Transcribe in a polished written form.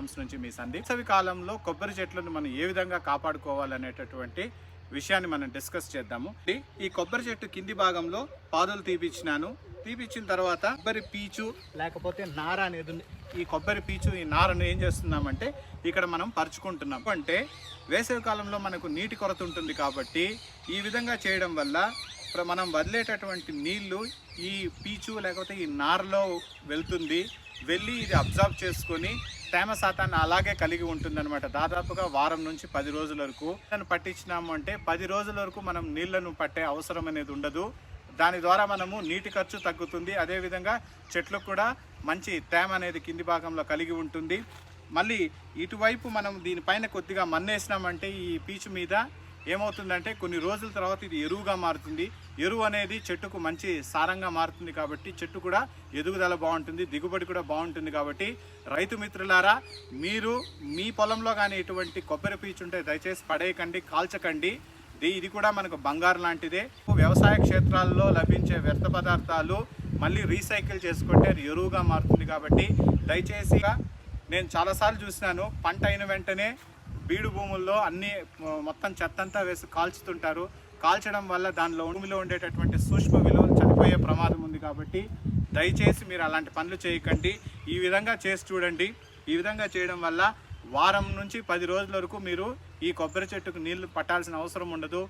Forms నుంచి మీ సందీప్. వేసవి కాలంలో కొబ్బరి చెట్లను మనం ఏ విధంగా కాపాడుకోవాలనేటటువంటి విషయాన్ని మనం డిస్కస్ చేద్దాము. ఈ కొబ్బరి చెట్టు కింది భాగంలో పాదులు తీపిచ్చిన తర్వాత కొబ్బరి పీచు లేకపోతే నార అనేది ఉంది. ఈ కొబ్బరి పీచు ఈ నారను ఏం చేస్తున్నామంటే ఇక్కడ మనం పరుచుకుంటున్నాం. అంటే వేసవి కాలంలో మనకు నీటి కొరత ఉంటుంది కాబట్టి ఈ విధంగా చేయడం వల్ల మనం వదిలేటటువంటి నీళ్లు ఈ పీచు లేకపోతే ఈ నారలో వెళ్ళి ఇది అబ్జర్వ్ చేసుకొని తేమ శాతాన్ని అలాగే కలిగి ఉంటుందన్నమాట. దాదాపుగా వారం నుంచి 10 రోజుల వరకు పట్టించినాము అంటే 10 రోజుల వరకు మనం నీళ్లను పట్టే అవసరం అనేది ఉండదు. దాని ద్వారా మనము నీటి ఖర్చు తగ్గుతుంది. అదేవిధంగా చెట్లకు కూడా మంచి తేమ అనేది కింది భాగంలో కలిగి ఉంటుంది. మళ్ళీ ఇటువైపు మనం దీనిపైన కొద్దిగా మన్నేసినామంటే ఈ పీచు మీద ఏమవుతుందంటే కొన్ని రోజుల తర్వాత ఇది ఎరువుగా మారుతుంది. ఎరువు అనేది చెట్టుకు మంచి సారంగా మారుతుంది కాబట్టి చెట్టు కూడా ఎదుగుదల బాగుంటుంది, దిగుబడి కూడా బాగుంటుంది. కాబట్టి రైతు మిత్రులారా, మీరు మీ పొలంలో కానీ ఇటువంటి కొబ్బరి పీచు ఉంటే దయచేసి పడేయకండి, కాల్చకండి. ఇది కూడా మనకు బంగారు లాంటిదే. వ్యవసాయ క్షేత్రాల్లో లభించే వ్యర్థ పదార్థాలు మళ్ళీ రీసైకిల్ చేసుకుంటే అది ఎరువుగా మారుతుంది. కాబట్టి దయచేసి నేను చాలాసార్లు చూసినాను, పంట అయిన వెంటనే బీడు భూముల్లో అన్ని మొత్తం చెత్తంతా వేసి కాల్చుతుంటారు. కాల్చడం వల్ల దానిలో భూమిలో ఉండేటటువంటి సూక్ష్మ విలువలు చనిపోయే ప్రమాదం ఉంది. కాబట్టి దయచేసి మీరు అలాంటి పనులు చేయకండి. ఈ విధంగా చేసి చూడండి. ఈ విధంగా చేయడం వల్ల వారం నుంచి 10 రోజుల వరకు మీరు ఈ కొబ్బరి చెట్టుకు నీళ్లు పట్టాల్సిన అవసరం ఉండదు.